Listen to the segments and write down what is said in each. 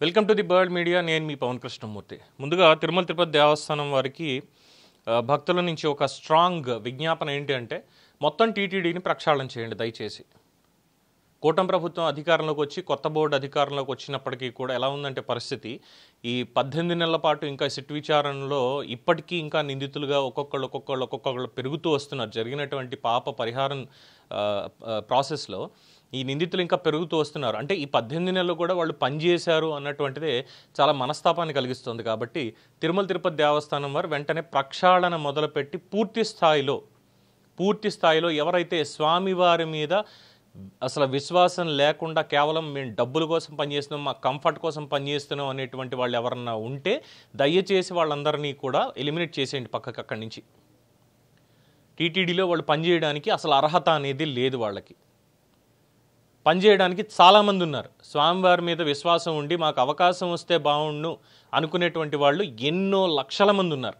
Welcome to the bird media. నేను మీ పవన్ కృష్ణమూర్తి. ముందుగా తిరుమల తిరుపతి దేవస్థానం వారికి భక్తుల నుంచి ఒక స్ట్రాంగ్ విజ్ఞాపన ఏంటి అంటే మొత్తం టీటీడీని ప్రక్షాళన చేయండి దయచేసి. కూటమి ప్రభుత్వం అధికారంలోకి వచ్చి కొత్త బోర్డు అధికారంలోకి వచ్చినప్పటికీ కూడా ఎలా ఉందంటే పరిస్థితి, ఈ 18 నెలల పాటు ఇంకా సిట్ విచారణలో ఇప్పటికీ ఇంకా నిందితులుగా ఒక్కొక్కళ్ళు పెరుగుతూ వస్తున్నారు. జరిగినటువంటి పాప పరిహారం ప్రాసెస్లో ఈ నిందితులు ఇంకా పెరుగుతూ వస్తున్నారు. అంటే ఈ 18 నెలలు కూడా వాళ్ళు పనిచేశారు అన్నటువంటిదే చాలా మనస్తాపాన్ని కలిగిస్తుంది. కాబట్టి తిరుమల తిరుపతి దేవస్థానం వారు వెంటనే ప్రక్షాళన మొదలుపెట్టి పూర్తి స్థాయిలో ఎవరైతే స్వామివారి మీద అసలు విశ్వాసం లేకుండా కేవలం మేము డబ్బుల కోసం పనిచేస్తున్నాం, మా కంఫర్ట్ కోసం పనిచేస్తున్నాం అనేటువంటి వాళ్ళు ఎవరన్నా ఉంటే దయచేసి వాళ్ళందరినీ కూడా ఎలిమినేట్ చేసేయండి పక్కకి. అక్కడి నుంచి టీటీడీలో వాళ్ళు పనిచేయడానికి అసలు అర్హత అనేది లేదు. వాళ్ళకి పనిచేయడానికి చాలామంది ఉన్నారు. స్వామివారి మీద విశ్వాసం ఉండి మాకు అవకాశం వస్తే బాగుండు అనుకునేటువంటి వాళ్ళు ఎన్నో లక్షల మంది ఉన్నారు.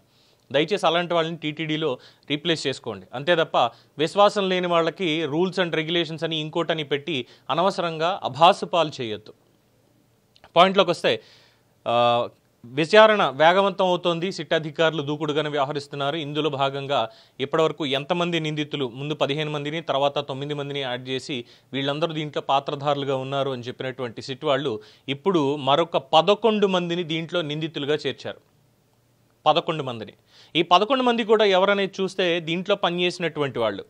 దయచేసి అలాంటి వాళ్ళని టీటీడీలో రీప్లేస్ చేసుకోండి. అంతే తప్ప విశ్వాసం లేని వాళ్ళకి రూల్స్ అండ్ రెగ్యులేషన్స్ అని ఇంకోటని పెట్టి అనవసరంగా అభాసు పాలు చేయొద్దు. పాయింట్లోకి వస్తే విచారణ వేగవంతం అవుతోంది. సిట్ అధికారులు దూకుడుగానే వ్యవహరిస్తున్నారు. ఇందులో భాగంగా ఇప్పటివరకు ఎంతమంది నిందితులు, ముందు 15 మందిని తర్వాత 9 మందిని యాడ్ చేసి వీళ్ళందరూ దీంట్లో పాత్రధారులుగా ఉన్నారు అని చెప్పినటువంటి సిట్ వాళ్ళు ఇప్పుడు మరొక 11 మందిని దీంట్లో నిందితులుగా చేర్చారు. 11 మందిని. ఈ 11 మంది కూడా ఎవరనేది చూస్తే దీంట్లో పనిచేసినటువంటి వాళ్ళు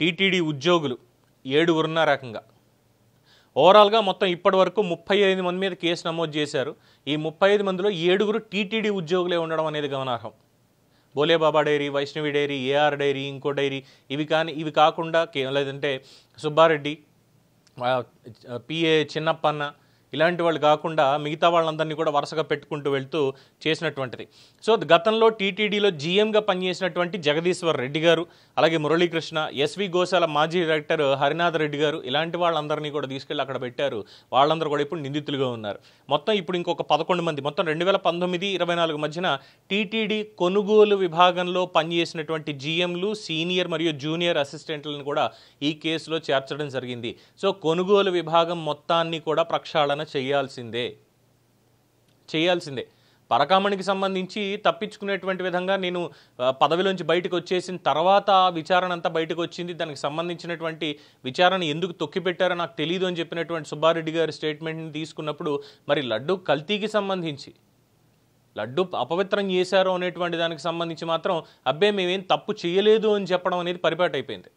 టీటీడీ ఉద్యోగులు 7 ఉన్నారు రకంగా. ఓవరాల్గా మొత్తం ఇప్పటి వరకు 35 మంది మీద కేసు నమోదు చేశారు. ఈ 35 మందిలో 7 టీటీడీ ఉద్యోగులే ఉండడం అనేది గమనార్హం. Bolebaba dairy, Vaishnavi dairy, AR dairy, ఇంకో డైరీ, ఇవి కాకుండా లేదంటే సుబ్బారెడ్డి, పిఏ చిన్నప్పన్న, ఇలాంటి వాళ్ళు కాకుండా మిగతా వాళ్ళందరినీ కూడా వరుసగా పెట్టుకుంటూ వెళ్తూ చేసినటువంటిది. సో గతంలో టీటీడీలో జీఎంగా పనిచేసినటువంటి జగదీశ్వర్ రెడ్డి గారు, అలాగే మురళీకృష్ణ, ఎస్వి గోశాల మాజీ డైరెక్టర్ హరినాథ్ రెడ్డి గారు, ఇలాంటి వాళ్ళందరినీ కూడా తీసుకెళ్ళి అక్కడ పెట్టారు. వాళ్ళందరూ కూడా ఇప్పుడు నిందితులుగా ఉన్నారు. మొత్తం ఇప్పుడు ఇంకొక 11 మంది, మొత్తం 2019-24 మధ్యన టీటీడీ కొనుగోలు విభాగంలో పనిచేసినటువంటి జీఎంలు, సీనియర్ మరియు జూనియర్ అసిస్టెంట్లను కూడా ఈ కేసులో చేర్చడం జరిగింది. సో కొనుగోలు విభాగం మొత్తాన్ని కూడా ప్రక్షాళన చేయాల్సిందే. పరకామణికి సంబంధించి తప్పించుకునేటువంటి విధంగా నేను పదవిలోంచి బయటకు వచ్చేసిన తర్వాత విచారణ అంతా బయటకు వచ్చింది, దానికి సంబంధించినటువంటి విచారణ ఎందుకు తొక్కిపెట్టారో నాకు తెలియదు అని చెప్పినటువంటి సుబ్బారెడ్డి గారి స్టేట్మెంట్ని తీసుకున్నప్పుడు మరి లడ్డు కల్తీకి సంబంధించి, లడ్డు అపవిత్రం చేశారు అనేటువంటి దానికి సంబంధించి మాత్రం అబ్బే మేమేం తప్పు చేయలేదు అని చెప్పడం అనేది పరిపాటి అయిపోయింది.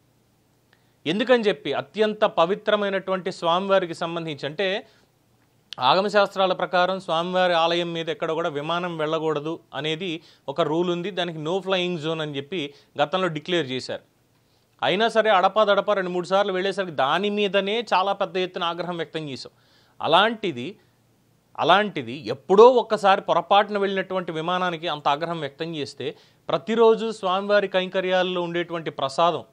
ఎందుకని చెప్పి అత్యంత పవిత్రమైనటువంటి స్వామివారికి సంబంధించి, అంటే ఆగమశాస్త్రాల ప్రకారం స్వామివారి ఆలయం మీద ఎక్కడ కూడా విమానం వెళ్ళకూడదు అనేది ఒక రూల్ ఉంది. దానికి నో ఫ్లయింగ్ జోన్ అని చెప్పి గతంలో డిక్లేర్ చేశారు. అయినా సరే అడపాదడప 2-3 సార్లు వెళ్ళేసరికి దాని మీదనే చాలా పెద్ద ఎత్తున ఆగ్రహం వ్యక్తం చేశాం. అలాంటిది ఎప్పుడో ఒక్కసారి పొరపాటున వెళ్ళినటువంటి విమానానికి అంత ఆగ్రహం వ్యక్తం చేస్తే, ప్రతిరోజు స్వామివారి కైంకర్యాల్లో ఉండేటువంటి ప్రసాదం,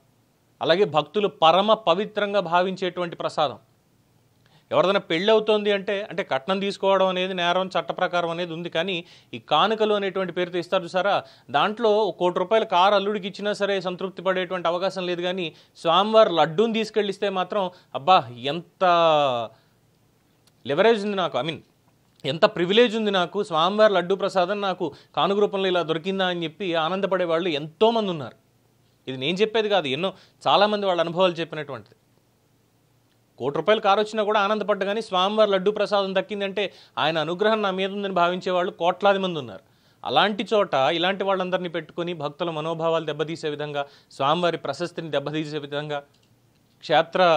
అలాగే భక్తులు పరమ పవిత్రంగా భావించేటువంటి ప్రసాదం, ఎవరిదైనా పెళ్ళి అవుతోంది అంటే కట్నం తీసుకోవడం అనేది నేరం, చట్ట ప్రకారం అనేది ఉంది. కానీ ఈ కానుకలు అనేటువంటి పేరుతో ఇస్తారు చూసారా, దాంట్లో ₹1 కోటి కారు అల్లుడికి ఇచ్చినా సరే సంతృప్తి పడేటువంటి అవకాశం లేదు. కానీ స్వామివారి లడ్డూని తీసుకెళ్ళిస్తే మాత్రం అబ్బా ఎంత లెవరేజ్ ఉంది నాకు, ఎంత ప్రివిలేజ్ ఉంది నాకు, స్వామివారి లడ్డూ ప్రసాదం నాకు కానుక రూపంలో ఇలా దొరికిందా అని చెప్పి ఆనందపడే వాళ్ళు ఎంతోమంది ఉన్నారు. ఇది నేను చెప్పేది కాదు, చాలామంది వాళ్ళ అనుభవాలు చెప్పినటువంటిది. ₹1 కోటి కారు వచ్చినా కూడా ఆనందపడ్డా, కానీ స్వామివారి లడ్డూ ప్రసాదం దక్కిందంటే ఆయన అనుగ్రహం నా మీద ఉందని భావించే వాళ్ళు కోట్లాది మంది ఉన్నారు. అలాంటి చోట ఇలాంటి వాళ్ళందరినీ పెట్టుకుని భక్తుల మనోభావాలు దెబ్బతీసే విధంగా, స్వామివారి ప్రశస్తిని దెబ్బతీసే విధంగా, క్షేత్ర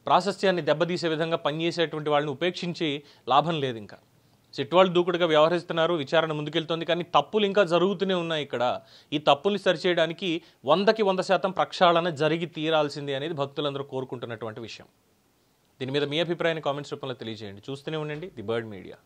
ప్రాశస్త్యాన్ని దెబ్బతీసే విధంగా పనిచేసేటువంటి వాళ్ళని ఉపేక్షించి లాభం లేదు. ఇంకా సిట్ వాళ్ళు దూకుడుగా వ్యవహరిస్తున్నారు, విచారణ ముందుకెళ్తోంది. కానీ తప్పులు ఇంకా జరుగుతూనే ఉన్నాయి. ఇక్కడ ఈ తప్పుల్ని సరిచేయడానికి 100కి 100% ప్రక్షాళన జరిగి తీరాల్సింది అనేది భక్తులందరూ కోరుకుంటున్నటువంటి విషయం. దీని మీద మీ అభిప్రాయాన్ని కామెంట్స్ రూపంలో తెలియజేయండి. చూస్తూనే ఉండండి ది బర్డ్ మీడియా.